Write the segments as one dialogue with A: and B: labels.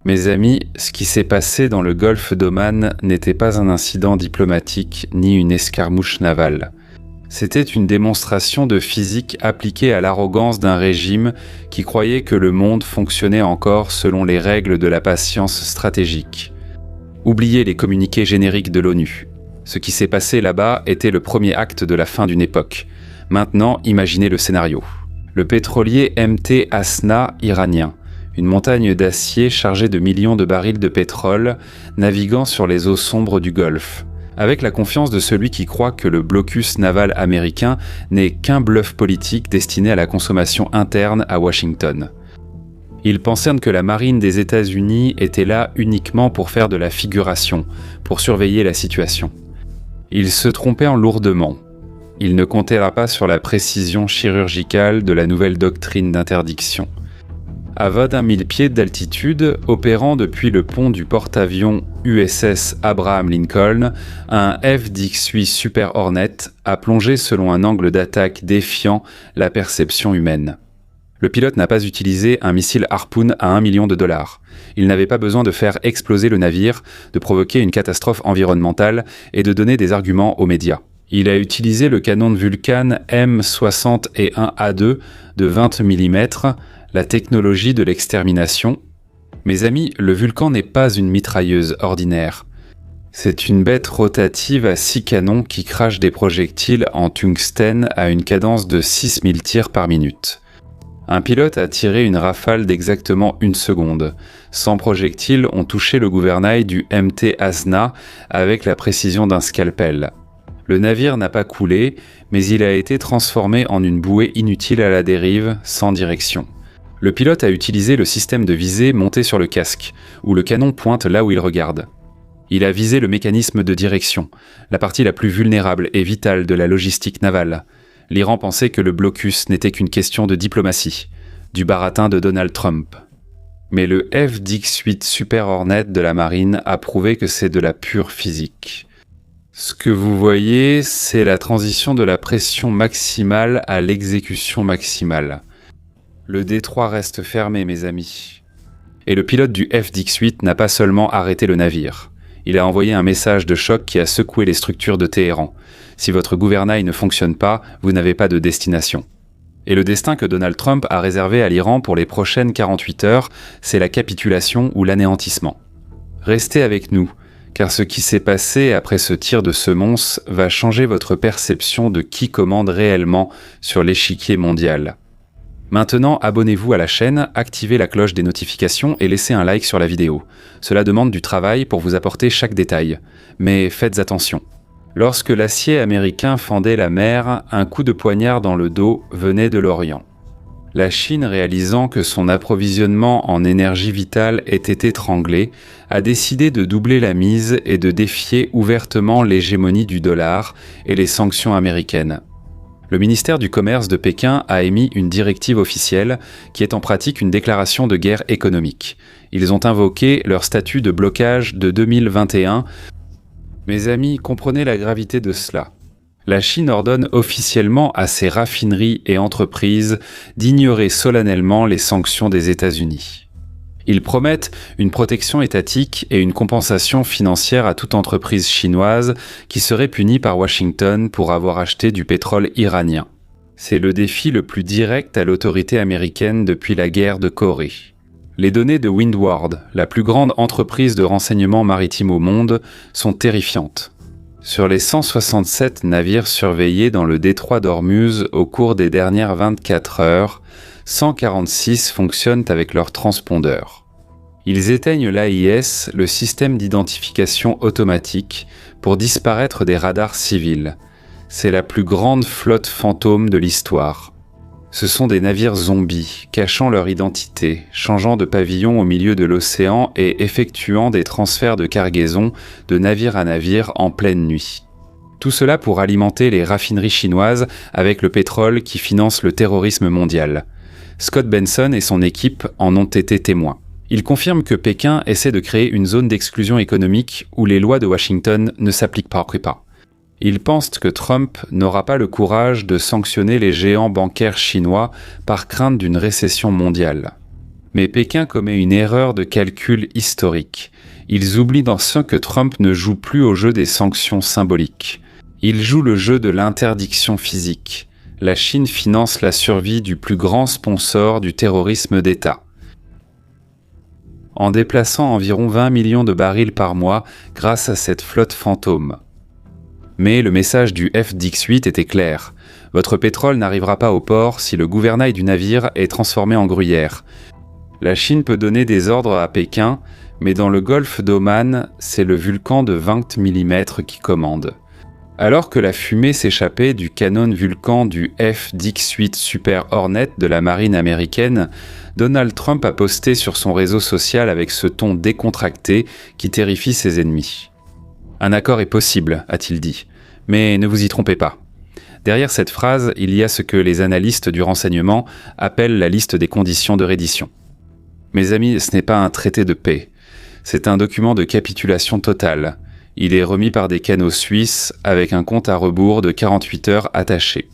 A: Mes amis, ce qui s'est passé dans le golfe d'Oman n'était pas un incident diplomatique ni une escarmouche navale. C'était une démonstration de physique appliquée à l'arrogance d'un régime qui croyait que le monde fonctionnait encore selon les règles de la patience stratégique. Oubliez les communiqués génériques de l'ONU. Ce qui s'est passé là-bas était le premier acte de la fin d'une époque. Maintenant, imaginez le scénario. Le pétrolier MT Asna iranien, une montagne d'acier chargée de millions de barils de pétrole, naviguant sur les eaux sombres du Golfe, avec la confiance de celui qui croit que le blocus naval américain n'est qu'un bluff politique destiné à la consommation interne à Washington. Il pensait que la marine des États-Unis était là uniquement pour faire de la figuration, pour surveiller la situation. Il se trompait lourdement. Il ne comptait pas sur la précision chirurgicale de la nouvelle doctrine d'interdiction. À 21 000 pieds d'altitude, opérant depuis le pont du porte-avions USS Abraham Lincoln, un F-18 Super Hornet a plongé selon un angle d'attaque défiant la perception humaine. Le pilote n'a pas utilisé un missile Harpoon à $1 million. Il n'avait pas besoin de faire exploser le navire, de provoquer une catastrophe environnementale et de donner des arguments aux médias. Il a utilisé le canon de Vulcan M61A2 de 20 mm, la technologie de l'extermination. Mes amis, le Vulcan n'est pas une mitrailleuse ordinaire. C'est une bête rotative à 6 canons qui crache des projectiles en tungstène à une cadence de 6000 tirs par minute. Un pilote a tiré une rafale d'exactement 1 seconde. 100 projectiles ont touché le gouvernail du MT Asna avec la précision d'un scalpel. Le navire n'a pas coulé, mais il a été transformé en une bouée inutile à la dérive, sans direction. Le pilote a utilisé le système de visée monté sur le casque, où le canon pointe là où il regarde. Il a visé le mécanisme de direction, la partie la plus vulnérable et vitale de la logistique navale. L'Iran pensait que le blocus n'était qu'une question de diplomatie, du baratin de Donald Trump. Mais le F-18 Super Hornet de la marine a prouvé que c'est de la pure physique. Ce que vous voyez, c'est la transition de la pression maximale à l'exécution maximale. Le détroit reste fermé, mes amis. Et le pilote du F-18 n'a pas seulement arrêté le navire. Il a envoyé un message de choc qui a secoué les structures de Téhéran. Si votre gouvernail ne fonctionne pas, vous n'avez pas de destination. Et le destin que Donald Trump a réservé à l'Iran pour les prochaines 48 heures, c'est la capitulation ou l'anéantissement. Restez avec nous, car ce qui s'est passé après ce tir de semonce va changer votre perception de qui commande réellement sur l'échiquier mondial. Maintenant, abonnez-vous à la chaîne, activez la cloche des notifications et laissez un like sur la vidéo. Cela demande du travail pour vous apporter chaque détail. Mais faites attention. Lorsque l'acier américain fendait la mer, un coup de poignard dans le dos venait de l'Orient. La Chine, réalisant que son approvisionnement en énergie vitale était étranglé, a décidé de doubler la mise et de défier ouvertement l'hégémonie du dollar et les sanctions américaines. Le ministère du Commerce de Pékin a émis une directive officielle qui est en pratique une déclaration de guerre économique. Ils ont invoqué leur statut de blocage de 2021. Mes amis, comprenez la gravité de cela. La Chine ordonne officiellement à ses raffineries et entreprises d'ignorer solennellement les sanctions des États-Unis. Ils promettent une protection étatique et une compensation financière à toute entreprise chinoise qui serait punie par Washington pour avoir acheté du pétrole iranien. C'est le défi le plus direct à l'autorité américaine depuis la guerre de Corée. Les données de Windward, la plus grande entreprise de renseignement maritime au monde, sont terrifiantes. Sur les 167 navires surveillés dans le détroit d'Ormuz au cours des dernières 24 heures, 146 fonctionnent avec leur transpondeur. Ils éteignent l'AIS, le système d'identification automatique, pour disparaître des radars civils. C'est la plus grande flotte fantôme de l'histoire. Ce sont des navires zombies, cachant leur identité, changeant de pavillon au milieu de l'océan et effectuant des transferts de cargaison de navire à navire en pleine nuit. Tout cela pour alimenter les raffineries chinoises avec le pétrole qui finance le terrorisme mondial. Scott Benson et son équipe en ont été témoins. Il confirme que Pékin essaie de créer une zone d'exclusion économique où les lois de Washington ne s'appliquent pas. Il pense que Trump n'aura pas le courage de sanctionner les géants bancaires chinois par crainte d'une récession mondiale. Mais Pékin commet une erreur de calcul historique. Ils oublient dans ce que Trump ne joue plus au jeu des sanctions symboliques. Il joue le jeu de l'interdiction physique. La Chine finance la survie du plus grand sponsor du terrorisme d'État, en déplaçant environ 20 millions de barils par mois grâce à cette flotte fantôme. Mais le message du FDX-8 était clair. Votre pétrole n'arrivera pas au port si le gouvernail du navire est transformé en gruyère. La Chine peut donner des ordres à Pékin, mais dans le golfe d'Oman, c'est le Vulcan de 20 mm qui commande. Alors que la fumée s'échappait du canon Vulcan du FDX-8 Super Hornet de la marine américaine, Donald Trump a posté sur son réseau social avec ce ton décontracté qui terrifie ses ennemis. Un accord est possible, a-t-il dit, mais ne vous y trompez pas. Derrière cette phrase, il y a ce que les analystes du renseignement appellent la liste des conditions de reddition. Mes amis, ce n'est pas un traité de paix, c'est un document de capitulation totale. Il est remis par des canaux suisses avec un compte à rebours de 48 heures attaché.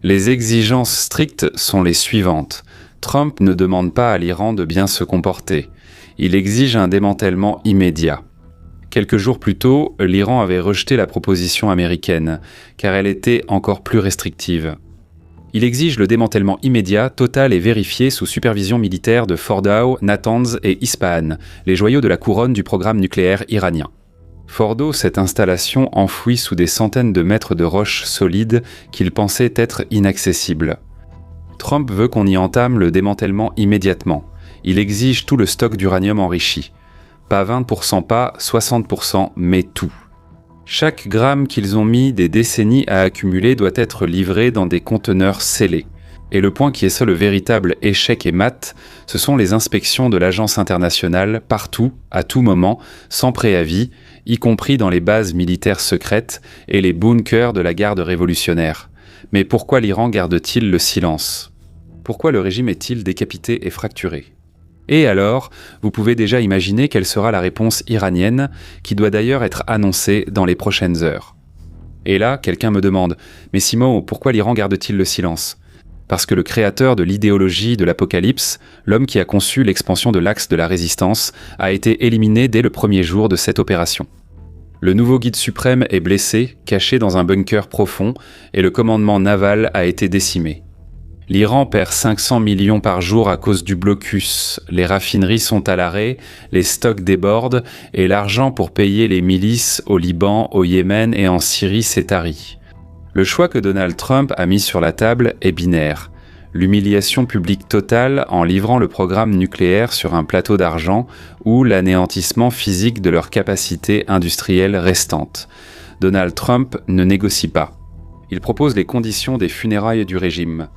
A: Les exigences strictes sont les suivantes. Trump ne demande pas à l'Iran de bien se comporter. Il exige un démantèlement immédiat. Quelques jours plus tôt, l'Iran avait rejeté la proposition américaine, car elle était encore plus restrictive. Il exige le démantèlement immédiat, total et vérifié sous supervision militaire de Fordow, Natanz et Ispahan, les joyaux de la couronne du programme nucléaire iranien. Fordow, cette installation enfouie sous des centaines de mètres de roches solides qu'il pensait être inaccessibles. Trump veut qu'on y entame le démantèlement immédiatement. Il exige tout le stock d'uranium enrichi. Pas 20%, pas 60%, mais tout. Chaque gramme qu'ils ont mis des décennies à accumuler doit être livré dans des conteneurs scellés. Et le point qui est ça le véritable échec et mat, ce sont les inspections de l'agence internationale, partout, à tout moment, sans préavis, y compris dans les bases militaires secrètes et les bunkers de la garde révolutionnaire. Mais pourquoi l'Iran garde-t-il le silence? Pourquoi le régime est-il décapité et fracturé? Et alors, vous pouvez déjà imaginer quelle sera la réponse iranienne, qui doit d'ailleurs être annoncée dans les prochaines heures. Et là, quelqu'un me demande « Mais Simon, pourquoi l'Iran garde-t-il le silence ?» Parce que le créateur de l'idéologie de l'apocalypse, l'homme qui a conçu l'expansion de l'axe de la résistance, a été éliminé dès le premier jour de cette opération. Le nouveau guide suprême est blessé, caché dans un bunker profond, et le commandement naval a été décimé. L'Iran perd 500 millions par jour à cause du blocus, les raffineries sont à l'arrêt, les stocks débordent, et l'argent pour payer les milices au Liban, au Yémen et en Syrie s'est tari. Le choix que Donald Trump a mis sur la table est binaire. L'humiliation publique totale en livrant le programme nucléaire sur un plateau d'argent ou l'anéantissement physique de leurs capacités industrielles restantes. Donald Trump ne négocie pas. Il propose les conditions des funérailles du régime.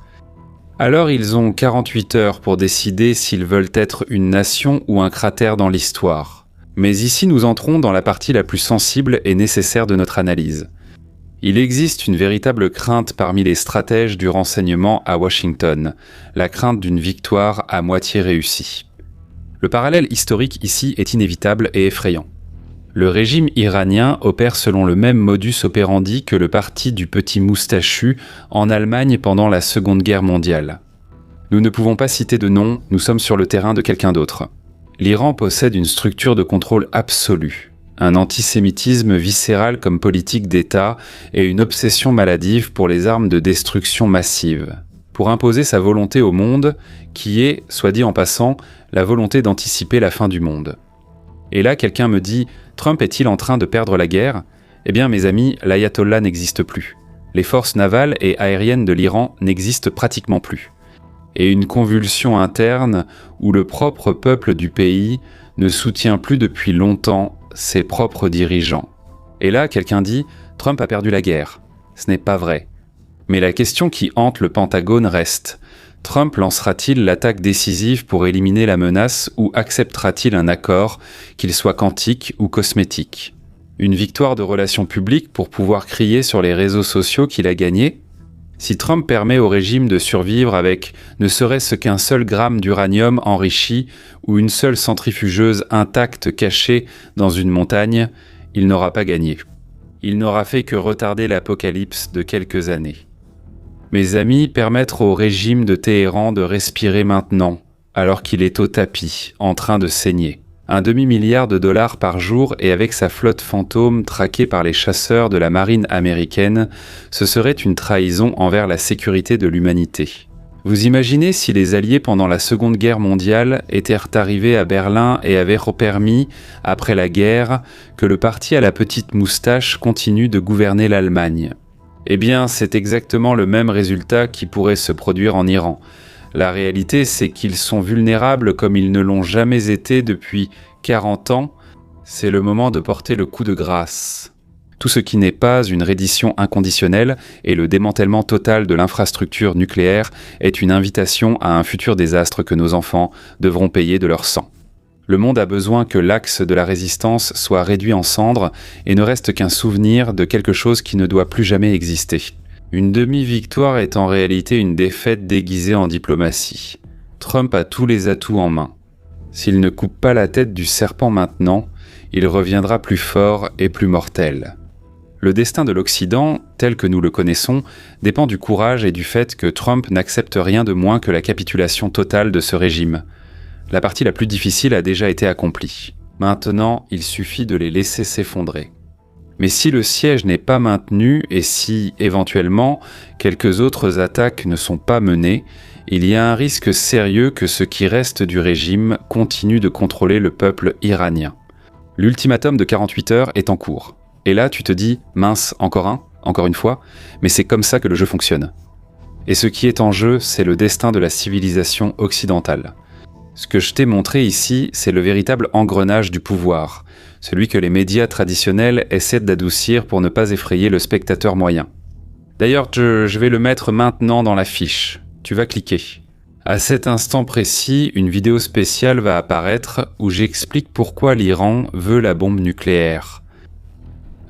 A: Alors ils ont 48 heures pour décider s'ils veulent être une nation ou un cratère dans l'histoire. Mais ici nous entrons dans la partie la plus sensible et nécessaire de notre analyse. Il existe une véritable crainte parmi les stratèges du renseignement à Washington, la crainte d'une victoire à moitié réussie. Le parallèle historique ici est inévitable et effrayant. Le régime iranien opère selon le même modus operandi que le parti du petit moustachu en Allemagne pendant la Seconde Guerre mondiale. Nous ne pouvons pas citer de nom, nous sommes sur le terrain de quelqu'un d'autre. L'Iran possède une structure de contrôle absolue. Un antisémitisme viscéral comme politique d'État et une obsession maladive pour les armes de destruction massive, pour imposer sa volonté au monde, qui est, soit dit en passant, la volonté d'anticiper la fin du monde. Et là, quelqu'un me dit « Trump est-il en train de perdre la guerre ?» Eh bien, mes amis, l'ayatollah n'existe plus. Les forces navales et aériennes de l'Iran n'existent pratiquement plus. Et une convulsion interne où le propre peuple du pays ne soutient plus depuis longtemps ses propres dirigeants. Et là, quelqu'un dit « Trump a perdu la guerre ». Ce n'est pas vrai. Mais la question qui hante le Pentagone reste. Trump lancera-t-il l'attaque décisive pour éliminer la menace ou acceptera-t-il un accord, qu'il soit quantique ou cosmétique? Une victoire de relations publiques pour pouvoir crier sur les réseaux sociaux qu'il a gagné? Si Trump permet au régime de survivre avec ne serait-ce qu'un seul gramme d'uranium enrichi ou une seule centrifugeuse intacte cachée dans une montagne, il n'aura pas gagné. Il n'aura fait que retarder l'apocalypse de quelques années. Mes amis, permettre au régime de Téhéran de respirer maintenant, alors qu'il est au tapis, en train de saigner. Un demi-milliard de dollars par jour et avec sa flotte fantôme traquée par les chasseurs de la marine américaine, ce serait une trahison envers la sécurité de l'humanité. Vous imaginez si les Alliés pendant la Seconde Guerre mondiale étaient arrivés à Berlin et avaient permis, après la guerre, que le parti à la petite moustache continue de gouverner l'Allemagne. Eh bien, c'est exactement le même résultat qui pourrait se produire en Iran. La réalité, c'est qu'ils sont vulnérables comme ils ne l'ont jamais été depuis 40 ans. C'est le moment de porter le coup de grâce. Tout ce qui n'est pas une reddition inconditionnelle et le démantèlement total de l'infrastructure nucléaire est une invitation à un futur désastre que nos enfants devront payer de leur sang. Le monde a besoin que l'axe de la résistance soit réduit en cendres et ne reste qu'un souvenir de quelque chose qui ne doit plus jamais exister. Une demi-victoire est en réalité une défaite déguisée en diplomatie. Trump a tous les atouts en main. S'il ne coupe pas la tête du serpent maintenant, il reviendra plus fort et plus mortel. Le destin de l'Occident, tel que nous le connaissons, dépend du courage et du fait que Trump n'accepte rien de moins que la capitulation totale de ce régime. La partie la plus difficile a déjà été accomplie. Maintenant, il suffit de les laisser s'effondrer. Mais si le siège n'est pas maintenu et si, éventuellement, quelques autres attaques ne sont pas menées, il y a un risque sérieux que ce qui reste du régime continue de contrôler le peuple iranien. L'ultimatum de 48 heures est en cours. Et là, tu te dis, mince, encore une fois, mais c'est comme ça que le jeu fonctionne. Et ce qui est en jeu, c'est le destin de la civilisation occidentale. Ce que je t'ai montré ici, c'est le véritable engrenage du pouvoir, celui que les médias traditionnels essaient d'adoucir pour ne pas effrayer le spectateur moyen. D'ailleurs, je vais le mettre maintenant dans la fiche. Tu vas cliquer. À cet instant précis, une vidéo spéciale va apparaître où j'explique pourquoi l'Iran veut la bombe nucléaire.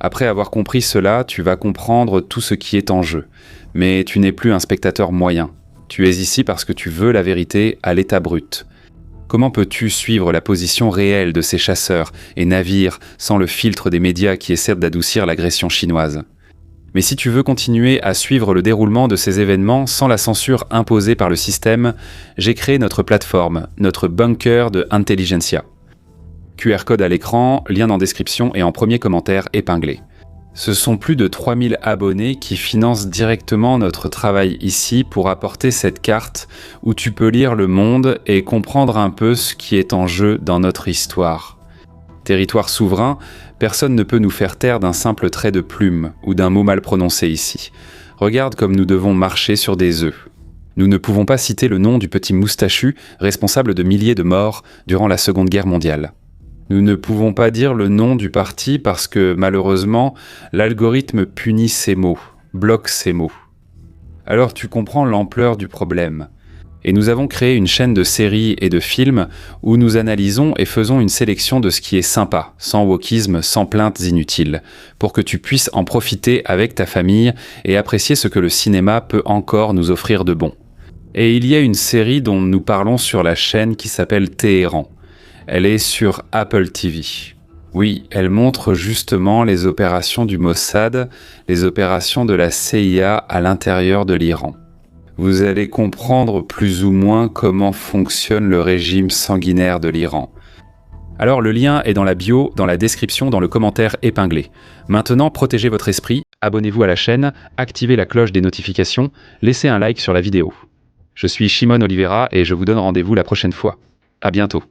A: Après avoir compris cela, tu vas comprendre tout ce qui est en jeu. Mais tu n'es plus un spectateur moyen. Tu es ici parce que tu veux la vérité à l'état brut. Comment peux-tu suivre la position réelle de ces chasseurs et navires sans le filtre des médias qui essaient d'adoucir l'agression chinoise ? Mais si tu veux continuer à suivre le déroulement de ces événements sans la censure imposée par le système, j'ai créé notre plateforme, notre bunker de Intelligentsia. QR code à l'écran, lien en description et en premier commentaire épinglé. Ce sont plus de 3000 abonnés qui financent directement notre travail ici pour apporter cette carte où tu peux lire le monde et comprendre un peu ce qui est en jeu dans notre histoire. Territoire souverain, personne ne peut nous faire taire d'un simple trait de plume ou d'un mot mal prononcé ici. Regarde comme nous devons marcher sur des œufs. Nous ne pouvons pas citer le nom du petit moustachu responsable de milliers de morts durant la Seconde Guerre mondiale. Nous ne pouvons pas dire le nom du parti parce que, malheureusement, l'algorithme punit ces mots, bloque ces mots. Alors tu comprends l'ampleur du problème. Et nous avons créé une chaîne de séries et de films où nous analysons et faisons une sélection de ce qui est sympa, sans wokisme, sans plaintes inutiles, pour que tu puisses en profiter avec ta famille et apprécier ce que le cinéma peut encore nous offrir de bon. Et il y a une série dont nous parlons sur la chaîne qui s'appelle Téhéran. Elle est sur Apple TV. Oui, elle montre justement les opérations du Mossad, les opérations de la CIA à l'intérieur de l'Iran. Vous allez comprendre plus ou moins comment fonctionne le régime sanguinaire de l'Iran. Alors le lien est dans la bio, dans la description, dans le commentaire épinglé. Maintenant, protégez votre esprit, abonnez-vous à la chaîne, activez la cloche des notifications, laissez un like sur la vidéo. Je suis Shimon Oliveira et je vous donne rendez-vous la prochaine fois. À bientôt.